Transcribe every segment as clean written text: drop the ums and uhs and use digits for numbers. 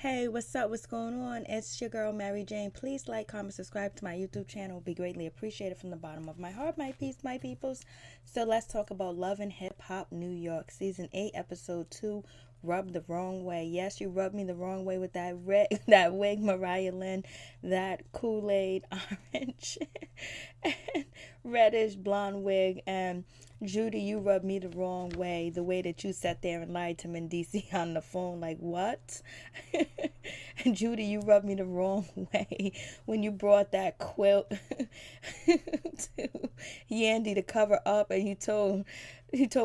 Hey, what's up? What's going on? It's your girl, Mary Jane. Please like, comment, subscribe to my YouTube channel. It would be greatly appreciated from the bottom of my heart, my peace, my peoples. So let's talk about Love and Hip Hop New York, Season 8, Episode 2, Rubbed the Wrong Way. Yes, you rubbed me the wrong way with that red, that wig, Mariah Lynn, that Kool-Aid orange and reddish blonde wig. And Judy, you rubbed me the wrong way. The way that you sat there and lied to Mendici on the phone, like, what? And Judy, you rubbed me the wrong way when you brought that quilt to Yandy to cover up, and you told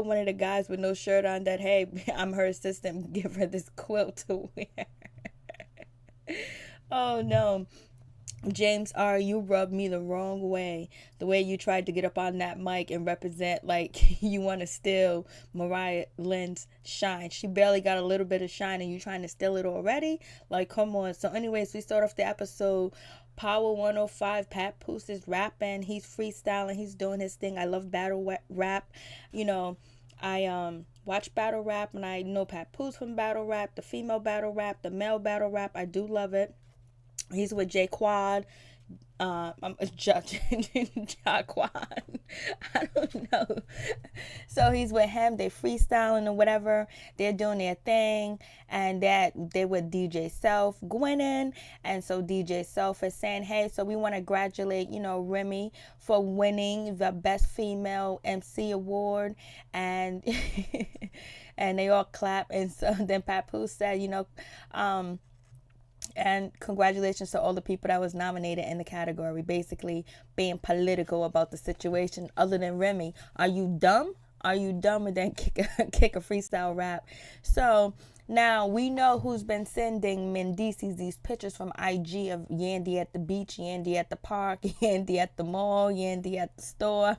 one of the guys with no shirt on that, hey, I'm her assistant, give her this quilt to wear. Oh no. James R., you rubbed me the wrong way. The way you tried to get up on that mic and represent like you want to steal Mariah Lynn's shine. She barely got a little bit of shine and you trying to steal it already? Like, come on. So anyways, we start off the episode. Power 105, Papoose is rapping. He's freestyling. He's doing his thing. I love battle rap. You know, I watch battle rap and I know Papoose from battle rap, the female battle rap, the male battle rap. I do love it. He's with J Quad. I'm judging Jaquan. I don't know. So he's with him. They freestyling or whatever. They're doing their thing, and that they with DJ Self Gwennin. And so DJ Self is saying, "Hey, so we want to congratulate, Remy for winning the Best Female MC award." And and they all clap. And so then Papoose said, and congratulations to all the people that was nominated in the category, basically being political about the situation. Other than Remy, are you dumb? Are you dumb? And then kick a freestyle rap. So now we know who's been sending Mendici these pictures from IG of Yandy at the beach, Yandy at the park, Yandy at the mall, Yandy at the store.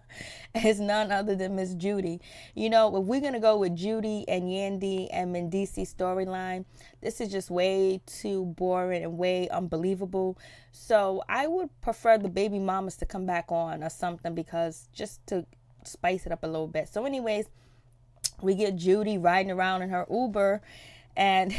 It's none other than Miss Judy. If we're going to go with Judy and Yandy and Mendici storyline, this is just way too boring and way unbelievable. So I would prefer the baby mamas to come back on or something, because just to spice it up a little bit. So anyways, we get Judy riding around in her Uber and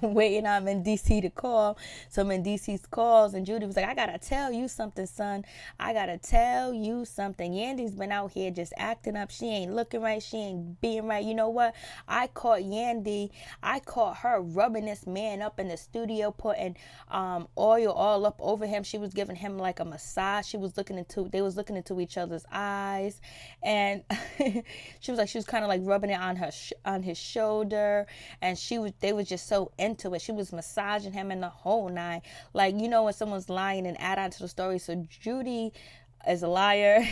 waiting on Mendici to call. So Mendici calls and Judy was like, I gotta tell you something, son. I gotta tell you something. Yandy's been out here just acting up. She ain't looking right. She ain't being right. You know what? I caught her rubbing this man up in the studio, putting oil all up over him. She was giving him like a massage. They was looking into each other's eyes. And she was kind of like rubbing it on his shoulder. And they was just so into it. She was massaging him in the whole nine. Like, when someone's lying and add on to the story. So Judy is a liar.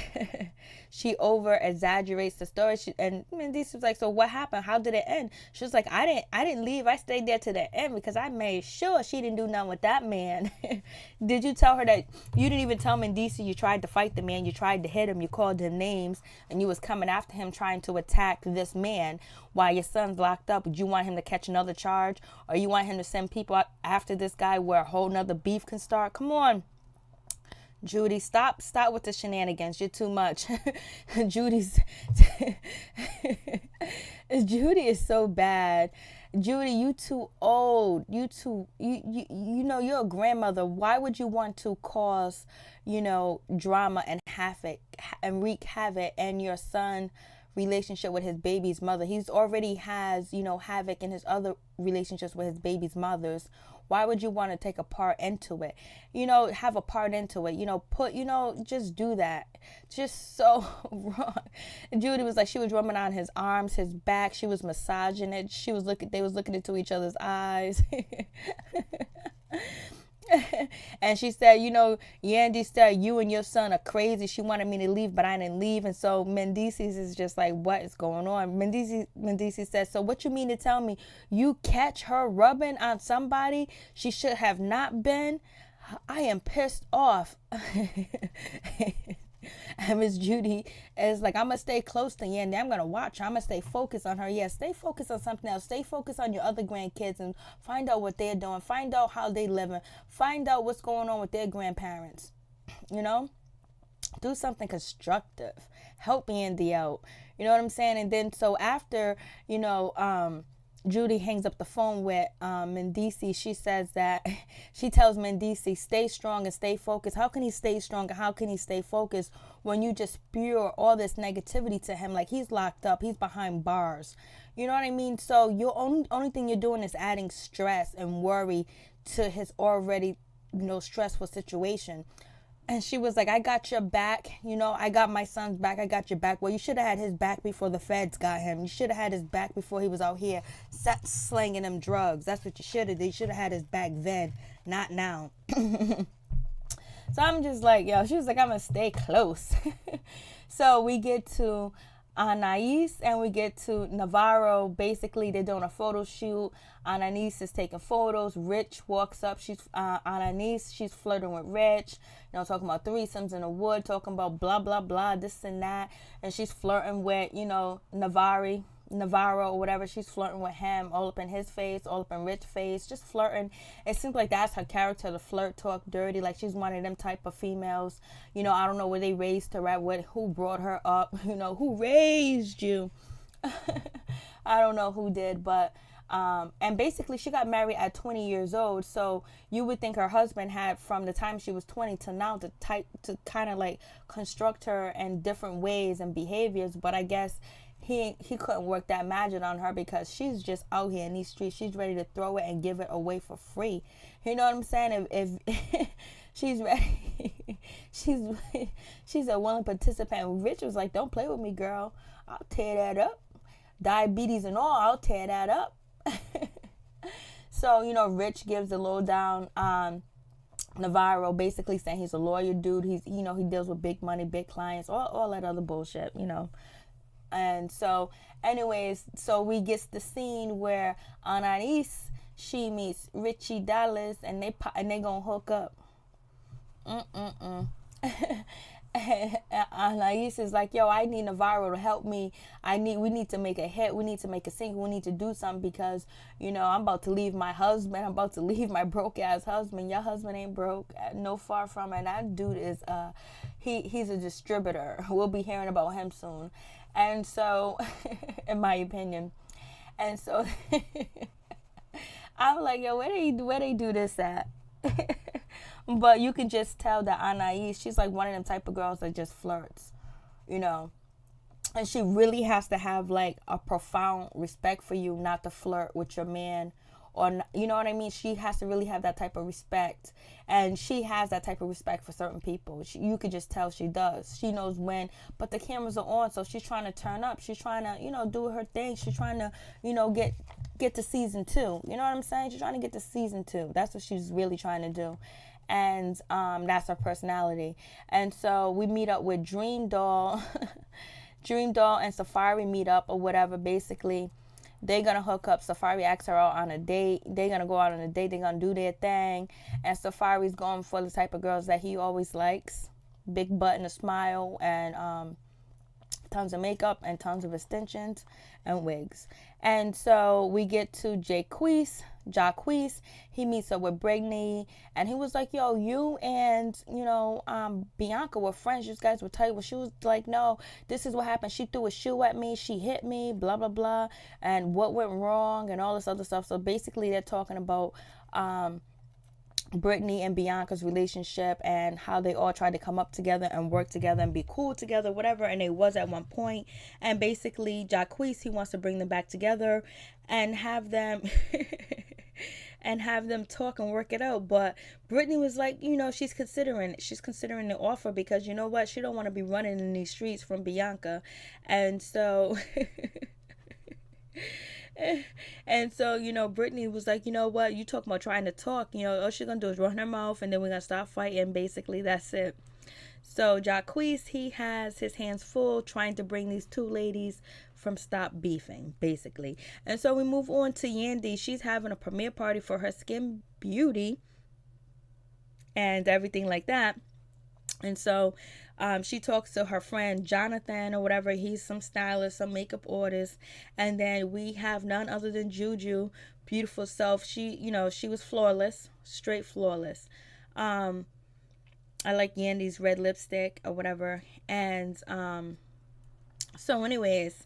She over exaggerates the story. And Mendici was like, so what happened? How did it end? She was like, I didn't leave. I stayed there to the end because I made sure she didn't do nothing with that man. Did you tell her that you didn't even tell Mendici you tried to fight the man? You tried to hit him. You called him names and you was coming after him trying to attack this man while your son's locked up. Would you want him to catch another charge? Or you want him to send people after this guy where a whole nother beef can start? Come on. Judy, stop with the shenanigans. You're too much. Judy is so bad. Judy, you too old. You're a grandmother. Why would you want to cause, drama and havoc and wreak havoc in your son relationship with his baby's mother? He's already has, havoc in his other relationships with his baby's mothers. Why would you want to take a part into it? Have a part into it. Just do that. Just so wrong. Judy was like, she was rubbing on his arms, his back. She was massaging it. They was looking into each other's eyes. And she said, Yandy said, you and your son are crazy. She wanted me to leave, but I didn't leave. And so Mendici is just like, what is going on? Mendici says, so what you mean to tell me? You catch her rubbing on somebody she should have not been? I am pissed off. And Miss Judy is like, I'm going to stay close to Yandy. I'm going to watch her. I'm going to stay focused on her. Yeah, stay focused on something else. Stay focused on your other grandkids and find out what they're doing. Find out how they living. Find out what's going on with their grandparents. Do something constructive. Help Yandy out. You know what I'm saying? And then so after, Judy hangs up the phone with Mendici, she says that she tells Mendici, stay strong and stay focused. How can he stay strong and how can he stay focused when you just spew all this negativity to him? Like, he's locked up, he's behind bars. You know what I mean? So your only thing you're doing is adding stress and worry to his already, stressful situation. And she was like, I got your back. I got my son's back. I got your back. Well, you should have had his back before the feds got him. You should have had his back before he was out here slanging them drugs. That's what you should have did. You should have had his back then, not now. So I'm just like, yo, she was like, I'm going to stay close. So we get to Anais and we get to Navarro. Basically, they're doing a photo shoot. Anais is taking photos. Rich walks up. Anais, she's flirting with Rich. Talking about threesomes in the wood, talking about blah, blah, blah, this and that. And she's flirting with, Navarro or whatever. She's flirting with him, all up in his face, all up in Rich's face, just flirting. It seems like that's her character, to flirt, talk dirty. Like, she's one of them type of females. I don't know where they raised her at, who brought her up, who raised you. I don't know who did, but and basically she got married at 20 years old. So you would think her husband had, from the time she was 20 to now, to kind of like construct her in different ways and behaviors. But I guess he couldn't work that magic on her, because she's just out here in these streets. She's ready to throw it and give it away for free. You know what I'm saying? If she's ready, she's a willing participant. Rich was like, don't play with me, girl. I'll tear that up. Diabetes and all, I'll tear that up. So, Rich gives the lowdown on Navarro, basically saying he's a lawyer dude. He deals with big money, big clients, all that other bullshit, And so, anyways, so we get the scene where Anais, she meets Richie Dallas, and they gonna hook up. Anais is like, yo, I need Navarro to help me. We need to make a hit. We need to make a single. We need to do something, because, I'm about to leave my husband. I'm about to leave my broke ass husband. Your husband ain't broke. No, far from it. That dude is, he's a distributor. We'll be hearing about him soon. And so, in my opinion. And so, I'm like, yo, where they do this at? But you can just tell that Anais, she's like one of them type of girls that just flirts, and she really has to have like a profound respect for you not to flirt with your man, or you know what I mean. She has to really have that type of respect, and she has that type of respect for certain people. You could just tell she does. She knows when, but the cameras are on, so she's trying to turn up. She's trying to do her thing. She's trying to get to season 2. You know what I'm saying? She's trying to get to season 2. That's what she's really trying to do. And that's her personality. And so we meet up with Dream Doll. Dream Doll and Safari meet up or whatever. Basically, they're going to hook up. Safari asks her out on a date. They're going to go out on a date. They're going to do their thing. And Safari's going for the type of girls that he always likes. Big butt and a smile, and tons of makeup and tons of extensions and wigs. And so we get to Jacquees. He meets up with Brittany, and he was like, yo, you and Bianca were friends. You guys were tight. Well, she was like, no, this is what happened. She threw a shoe at me, she hit me, blah blah blah, and what went wrong and all this other stuff. So basically they're talking about Brittany and Bianca's relationship and how they all tried to come up together and work together and be cool together, whatever. And they was at one point. And basically, Jacquees, he wants to bring them back together and have them talk and work it out. But Brittany was like, she's considering the offer, because you know what? She don't want to be running in these streets from Bianca. And so and so, Brittany was like, you know what, you talking about trying to talk, all she's gonna do is run her mouth, and then we're gonna stop fighting. Basically, that's it. So Jacquees, he has his hands full trying to bring these two ladies from stop beefing, basically. And so we move on to Yandy. She's having a premiere party for her Skin Beauty and everything like that. And so she talks to her friend Jonathan or whatever. He's some stylist, some makeup artist. And then we have none other than Juju, beautiful self. She was flawless, straight flawless. I like Yandy's red lipstick or whatever. And so anyways,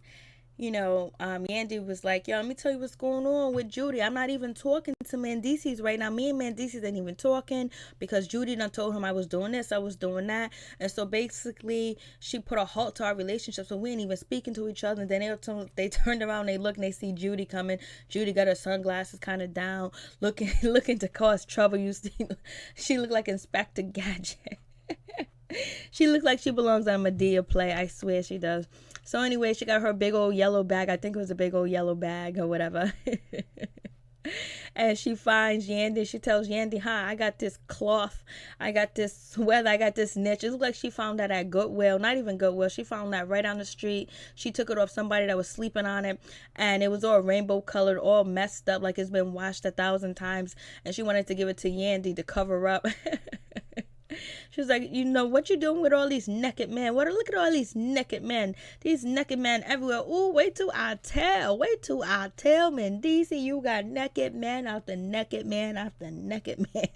Yandy was like, yo, let me tell you what's going on with Judy. I'm not even talking to Mendices right now. Me and Mendices ain't even talking because Judy done told him I was doing this, I was doing that. And so basically, she put a halt to our relationship. So we ain't even speaking to each other. And then they turned around, they look, and they see Judy coming. Judy got her sunglasses kind of down, looking to cause trouble. You see, she looked like Inspector Gadget. She looks like she belongs on a Medea play. I swear she does. So anyway, she got her big old yellow bag. I think it was a big old yellow bag or whatever. And she finds Yandy. She tells Yandy, hi, I got this cloth. I got this sweater. I got this niche. It looks like she found that at Goodwill. Not even Goodwill. She found that right on the street. She took it off somebody that was sleeping on it. And it was all rainbow colored, all messed up, like it's been washed 1,000 times. And she wanted to give it to Yandy to cover up. She was like, what you doing with all these naked men? Look at all these naked men. These naked men everywhere. Ooh, wait till I tell. Mendici, you got naked man after naked man after naked man.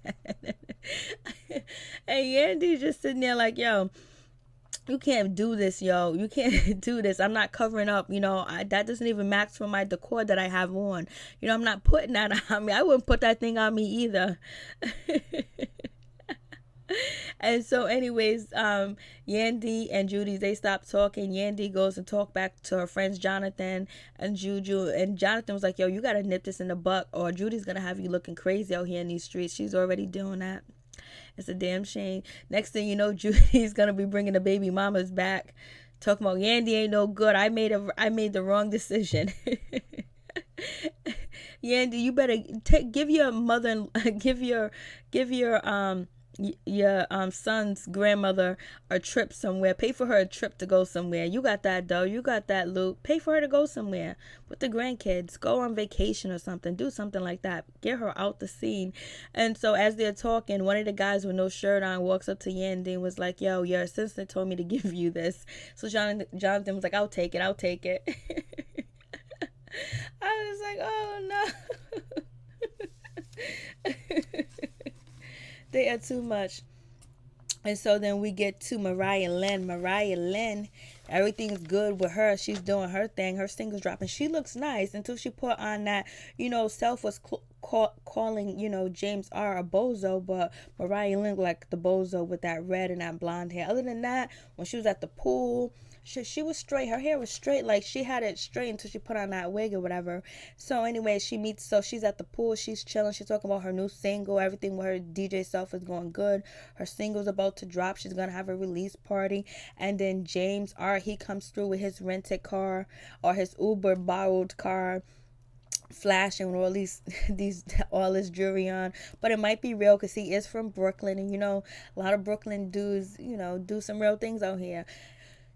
And Yandy's just sitting there like, yo, you can't do this, yo. You can't do this. I'm not covering up. That doesn't even match for my decor that I have on. I'm not putting that on me. I wouldn't put that thing on me either. And so anyways, Yandy and Judy, they stop talking. Yandy goes and talk back to her friends Jonathan and Juju, and Jonathan was like, yo, you gotta nip this in the butt or Judy's gonna have you looking crazy out here in these streets. She's already doing that. It's a damn shame. Next thing you know, Judy's gonna be bringing the baby mamas back, talking about Yandy ain't no good. I made the wrong decision. Yandy, you better give your mother, give your son's grandmother a trip somewhere. Pay for her a trip to go somewhere. You got that dough. You got that loot. Pay for her to go somewhere with the grandkids. Go on vacation or something. Do something like that. Get her out the scene. And so as they're talking, one of the guys with no shirt on walks up to Yandy and was like, yo, your assistant told me to give you this. So Jonathan was like, I'll take it. I was like, oh no. They are too much. And so then we get to Mariah Lynn. Everything's good with her. She's doing her thing. Her singles dropping. She looks nice until she put on that, Self was calling, James R. a bozo, but Mariah Lynn like the bozo with that red and that blonde hair. Other than that, when she was at the pool, she was straight. Her hair was straight. Like she had it straight until she put on that wig or whatever. So anyway, she's at the pool. She's chilling. She's talking about her new single. Everything with her DJ Self is going good. Her single's about to drop. She's going to have a release party. And then James R., he comes through with his rented car or his Uber borrowed car, flashing with all this jewelry on, but it might be real because he is from Brooklyn, and a lot of Brooklyn dudes do some real things out here.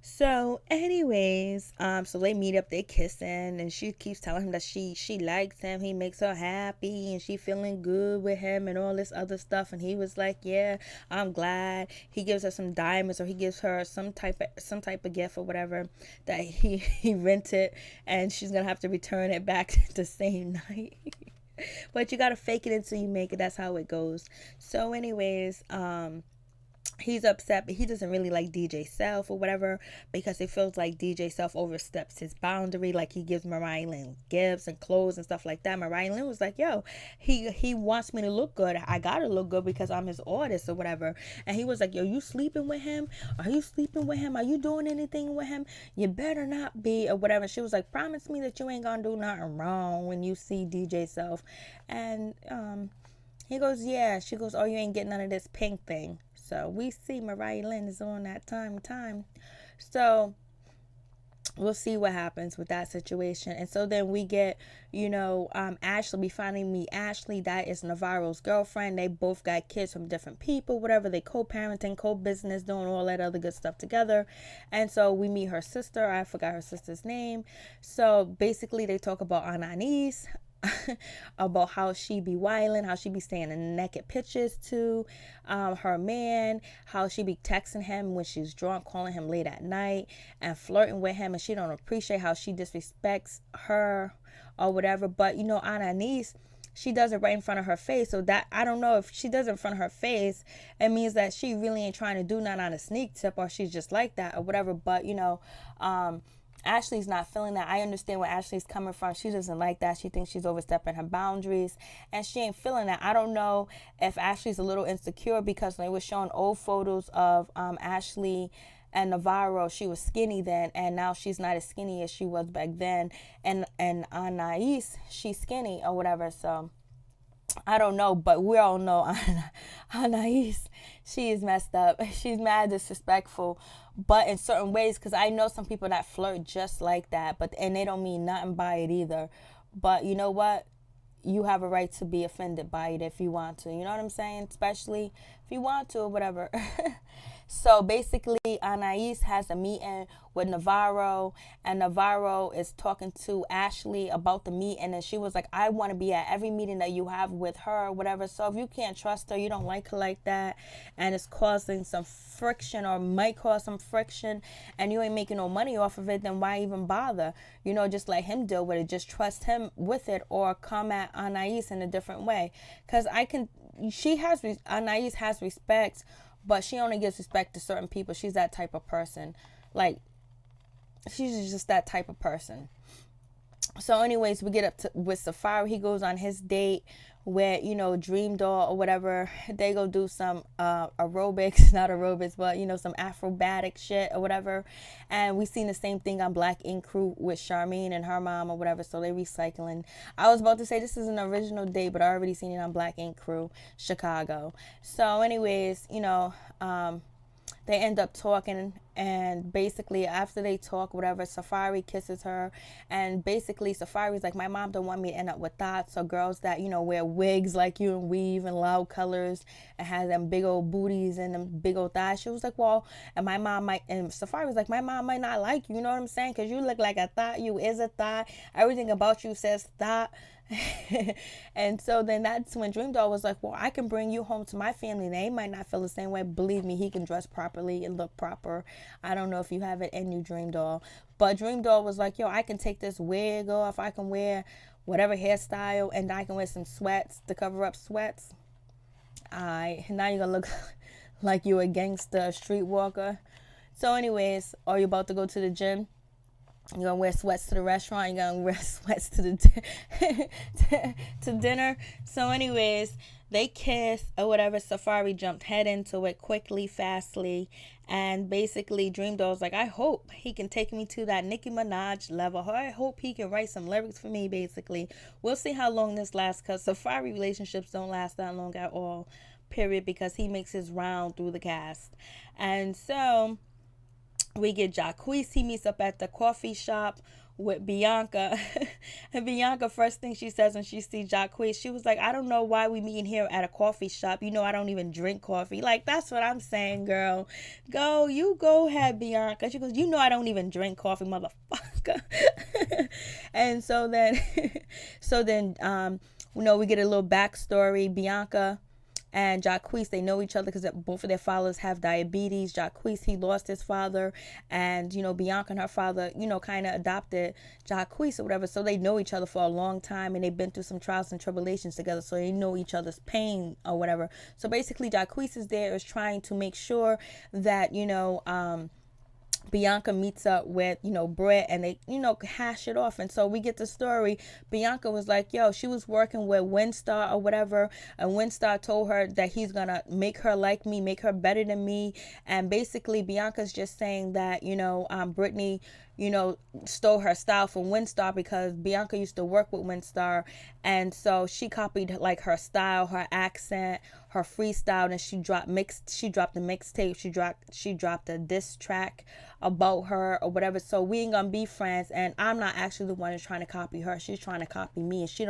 So anyways, so they meet up, they kissing, and she keeps telling him that she likes him, he makes her happy, and she feeling good with him and all this other stuff. And he was like, yeah, I'm glad. He gives her some diamonds, or he gives her some type of gift or whatever that he rented, and she's gonna have to return it back the same night. But you gotta fake it until you make it. That's how it goes. So anyways, he's upset, but he doesn't really like DJ Self or whatever, because it feels like DJ Self oversteps his boundary. Like he gives Mariah Lynn gifts and clothes and stuff like that. Mariah Lynn was like, yo, he wants me to look good. I gotta look good because I'm his artist or whatever. And he was like, yo, you sleeping with him? Are you sleeping with him? Are you doing anything with him? You better not be, or whatever. She was like, promise me that you ain't gonna do nothing wrong when you see DJ Self. And he goes, yeah. She goes, oh, you ain't getting none of this pink thing. So we see Mariah Lynn is on that time. So we'll see what happens with that situation. And so then we get, Ashley. We finally meet Ashley. That is Navarro's girlfriend. They both got kids from different people, whatever. They co-parenting, co-business, doing all that other good stuff together. And so we meet her sister. I forgot her sister's name. So basically they talk about Ananis, about how she be wilding, how she be staying in naked pictures to her man, how she be texting him when she's drunk, calling him late at night and flirting with him, and she don't appreciate how she disrespects her or whatever. But Ananis, she does it right in front of her face. So that, I don't know if she does it in front of her face, it means that she really ain't trying to do nothing on a sneak tip, or she's just like that or whatever. But Ashley's not feeling that. I understand where Ashley's coming from. She doesn't like that. She thinks she's overstepping her boundaries and she ain't feeling that. I don't know if Ashley's a little insecure because they were showing old photos of Ashley and Navarro. She was skinny then, and now she's not as skinny as she was back then. And Anais, she's skinny or whatever. So I don't know, but we all know Anais, she is messed up. She's mad disrespectful, but in certain ways, because I know some people that flirt just like that, and they don't mean nothing by it either. But you know what? You have a right to be offended by it if you want to. You know what I'm saying? Especially if you want to or whatever. So basically, Anais has a meeting with Navarro, and Navarro is talking to Ashley about the meeting, and she was like, I want to be at every meeting that you have with her, whatever. So if you can't trust her, you don't like her like that, and it's causing some friction or might cause some friction, and you ain't making no money off of it, then why even bother? You know, just let him deal with it. Just trust him with it, or come at Anais in a different way. Because Anais has respect, but she only gives respect to certain people. She's that type of person. Like, she's just that type of person. So anyways, we get up with Safaree. He goes on his date with, Dream Doll or whatever. They go do some aerobics, not aerobics, but, some acrobatic shit or whatever. And we seen the same thing on Black Ink Crew with Charmaine and her mom or whatever. So they recycling. I was about to say this is an original date, but I already seen it on Black Ink Crew, Chicago. So anyways, they end up talking, and basically after they talk, whatever, Safaree kisses her, and basically Safaree's like, my mom don't want me to end up with thoughts or girls that, wear wigs like you and weave and loud colors and have them big old booties and them big old thighs. She was like, well, and Safaree was like, my mom might not like you know what I'm saying? Because you look like a thought, you is a thought, everything about you says thought. And so then that's when Dream Doll was like, well, I can bring you home to my family. They might not feel the same way. Believe me, he can dress properly and look proper. I don't know if you have it in you, Dream Doll. But Dream Doll was like, yo, I can take this wig off. I can wear whatever hairstyle, and I can wear some sweats to cover up sweats. Now you're going to look like you a gangster, a streetwalker. So anyways, are you about to go to the gym? You're going to wear sweats to the restaurant. You're going to wear sweats to the to dinner. So anyways, they kiss or whatever. Safaree jumped head into it quickly, fastly. And basically, Dream Doll's like, I hope he can take me to that Nicki Minaj level. I hope he can write some lyrics for me, basically. We'll see how long this lasts, because Safaree relationships don't last that long at all, period, because he makes his round through the cast. And so we get Jacquees. He meets up at the coffee shop with Bianca. And Bianca, first thing she says when she sees Jacquees, she was like, I don't know why we meeting here at a coffee shop. I don't even drink coffee. Like, that's what I'm saying, girl. You go ahead, Bianca. She goes, I don't even drink coffee, motherfucker. And so then, we get a little backstory. Bianca and Jacquees, they know each other because both of their fathers have diabetes. Jacquees, he lost his father, and Bianca and her father, kind of adopted Jacquees or whatever. So they know each other for a long time, and they've been through some trials and tribulations together. So they know each other's pain or whatever. So basically, Jacquees is trying to make sure that Bianca meets up with, Brett, and they, hash it off. And so we get the story. Bianca was like, yo, she was working with Windstar or whatever, and Windstar told her that he's gonna make her like me, make her better than me. And basically Bianca's just saying that, Brittany, stole her style from Windstar, because Bianca used to work with Windstar, and so she copied like her style, her accent, her freestyle, and she dropped the mixtape, she dropped a diss track about her or whatever. So we ain't gonna be friends, and I'm not actually the one who's trying to copy her. She's trying to copy me, and she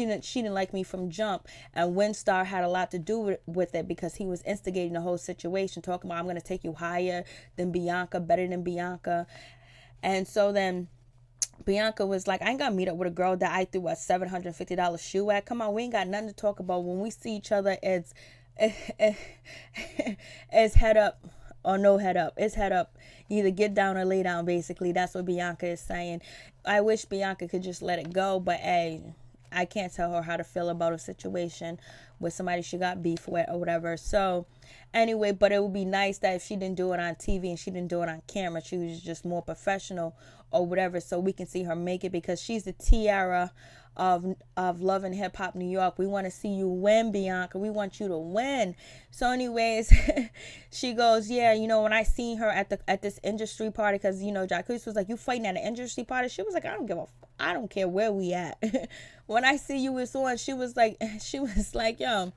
didn't like me from jump. And Windstar had a lot to do with it, because he was instigating the whole situation, talking about, I'm gonna take you higher than Bianca, better than Bianca. And so then Bianca was like, I ain't gonna meet up with a girl that I threw a $750 shoe at. Come on, we ain't got nothing to talk about. When we see each other, it's head up or no head up. It's head up. Either get down or lay down, basically. That's what Bianca is saying. I wish Bianca could just let it go, but hey, I can't tell her how to feel about a situation with somebody she got beef with or whatever. So anyway, but it would be nice that if she didn't do it on TV and she didn't do it on camera, she was just more professional or whatever, so we can see her make it, because she's the tiara of Love and Hip Hop New York. We want to see you win, Bianca. We want you to win. So anyways, she goes, yeah, you know, when I seen her at this industry party, because, you know, Jacquees was like, you fighting at an industry party? She was like, I don't care where we at. When I see you with on, she was like, yo,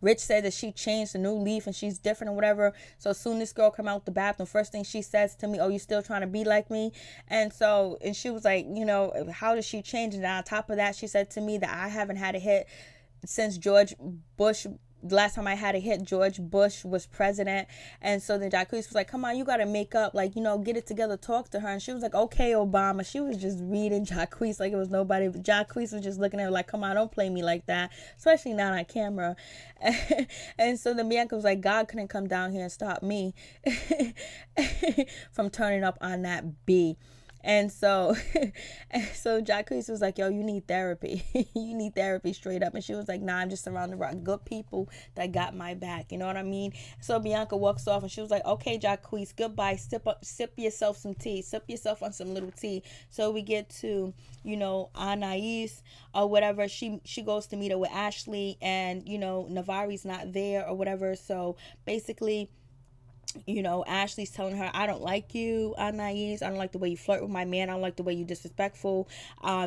Rich said that she changed a new leaf and she's different or whatever. So soon this girl come out the bathroom, first thing she says to me, oh, you still trying to be like me? And she was like, you know, how does she change? And on top of that, she said to me that I haven't had a hit since George Bush. Last time I had a hit, George Bush was president. And so then Jacquees was like, come on, you got to make up, like, you know, get it together, talk to her. And she was like, okay, Obama. She was just reading Jacquees like it was nobody. Jacquees was just looking at her like, come on, don't play me like that, especially not on camera. And so then Bianca was like, God couldn't come down here and stop me from turning up on that B. And so Jacquees was like, yo, you need therapy. You need therapy straight up. And she was like, nah, I'm just surrounded by good people that got my back. You know what I mean? So Bianca walks off and she was like, okay, Jacquees, goodbye. Sip yourself some tea. Sip yourself on some little tea. So we get to, you know, Anais or whatever. She goes to meet her with Ashley, and, you know, Navari's not there or whatever. So basically, you know, Ashley's telling her, I don't like you, Anais. I don't like the way you flirt with my man. I don't like the way you disrespectful.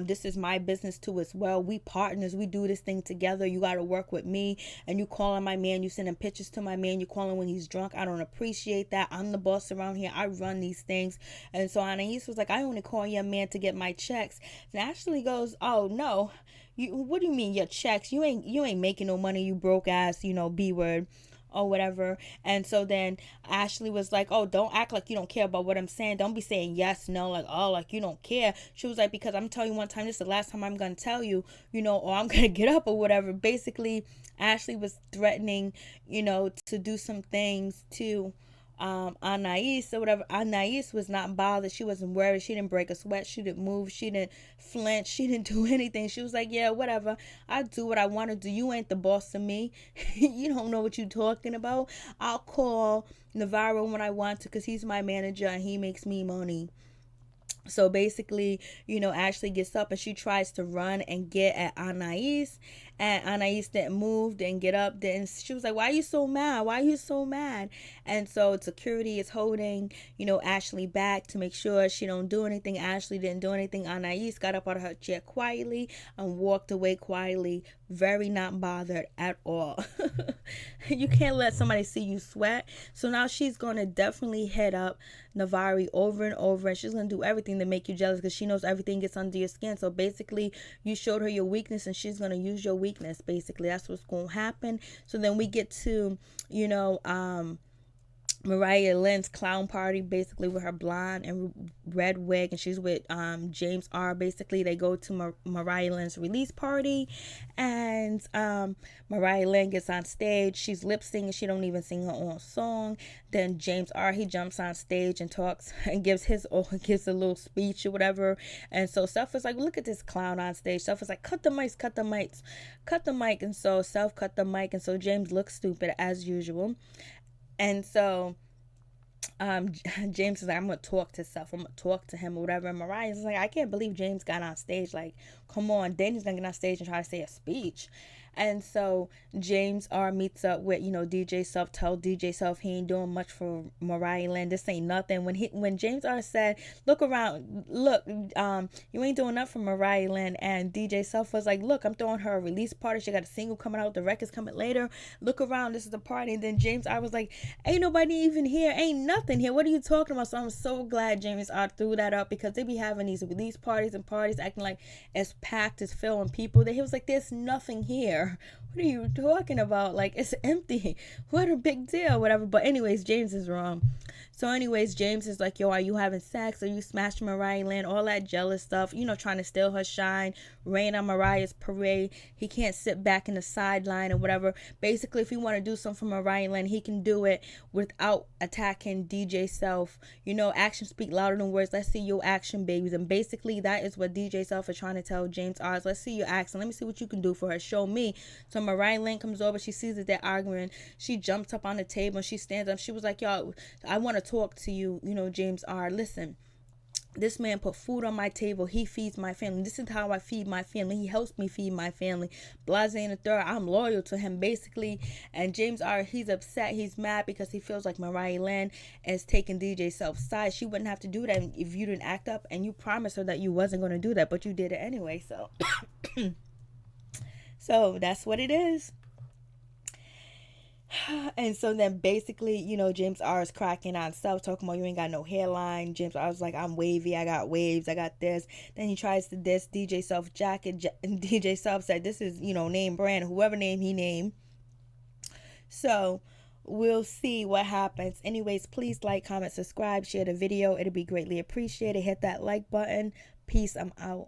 This is my business too as well. We partners. We do this thing together. You got to work with me. And you calling my man. You sending pictures to my man. You calling when he's drunk. I don't appreciate that. I'm the boss around here. I run these things. And so Anais was like, I only call your man to get my checks. And Ashley goes, oh, no. What do you mean your checks? You ain't making no money, you broke ass, you know, B word or whatever. And so then Ashley was like, oh, don't act like you don't care about what I'm saying. Don't be saying yes, no, like, oh, like you don't care. She was like, because I'm telling you one time, this is the last time I'm going to tell you, you know, or I'm going to get up or whatever. Basically, Ashley was threatening, you know, to do some things to Anais or whatever. Anais was not bothered. She wasn't worried. She didn't break a sweat. She didn't move. She didn't flinch. She didn't do anything. She was like, yeah, whatever. I do what I want to do. You ain't the boss of me. You don't know what you're talking about. I'll call Navarro when I want to, because he's my manager and he makes me money. So basically, you know, Ashley gets up and she tries to run and get at Anais, and Anais didn't move, didn't get up. Then she was like, why are you so mad? Why are you so mad? And so security is holding, you know, Ashley back to make sure she don't do anything. Ashley didn't do anything. Anais got up out of her chair quietly and walked away quietly, very not bothered at all. You can't let somebody see you sweat. So now she's going to definitely head up Navari over and over, and she's going to do everything to make you jealous, because she knows everything gets under your skin. So basically, you showed her your weakness and she's going to use your weakness. Basically, that's what's going to happen. So then we get to, you know, Mariah Lynn's clown party, basically, with her blonde and red wig, and she's with James R. Basically, they go to Mariah Lynn's release party, and Mariah Lynn gets on stage. She's lip singing. She don't even sing her own song. Then James R. he jumps on stage and talks and gives a little speech or whatever. And so Self is like, look at this clown on stage. Self is like, cut the mic. And so Self cut the mic, and so James looks stupid as usual. And so James is like, I'm going to talk to Self. I'm going to talk to him or whatever. And Mariah's like, I can't believe James got on stage. Like, come on. Danny's going to get on stage and try to say a speech. And so James R meets up with, you know, DJ Self. Tell DJ Self he ain't doing much for Mariah Lynn. This ain't nothing. When James R said, look around, look, you ain't doing nothing for Mariah Lynn. And DJ Self was like, look, I'm throwing her a release party. She got a single coming out. The record's coming later. Look around. This is the party. And then James R was like, ain't nobody even here. Ain't nothing here. What are you talking about? So I'm so glad James R threw that up, because they be having these release parties and parties acting like it's packed, it's filled with people. He was like, there's nothing here. What are you talking about? Like, it's empty. What a big deal, whatever. But anyways, James is wrong. So anyways, James is like, yo, are you having sex? Are you smashing Mariah Lynn? All that jealous stuff, you know, trying to steal her shine. rain on Mariah's parade. He can't sit back in the sideline or whatever. Basically, if he want to do something for Mariah Lynn, he can do it without attacking DJ Self. You know, actions speak louder than words. Let's see your action, babies. And basically, that is what DJ Self is trying to tell James Arz. Let's see your action. Let me see what you can do for her. Show me. So Mariah Lynn comes over. She sees that they're arguing. She jumps up on the table and she stands up. She was like, yo, I want to talk to you, you know, James Arz. Listen. This man put food on my table. He feeds my family. This is how I feed my family. He helps me feed my family. Blase and the third, I'm loyal to him, basically. And James R., he's upset. He's mad because he feels like Mariah Lynn is taking DJ Self's side. She wouldn't have to do that if you didn't act up. And you promised her that you wasn't going to do that, but you did it anyway. So, so that's what it is. And so then basically, you know, James R is cracking on Self, talking about you ain't got no hairline. James R was like, I'm wavy, I got waves, I got this. Then he tries to diss DJ Self jacket, and DJ Self said, this is, you know, name brand, whoever name he named. So we'll see what happens. Anyways, please like, comment, subscribe, share the video. It'll be greatly appreciated. Hit that like button. Peace. I'm out.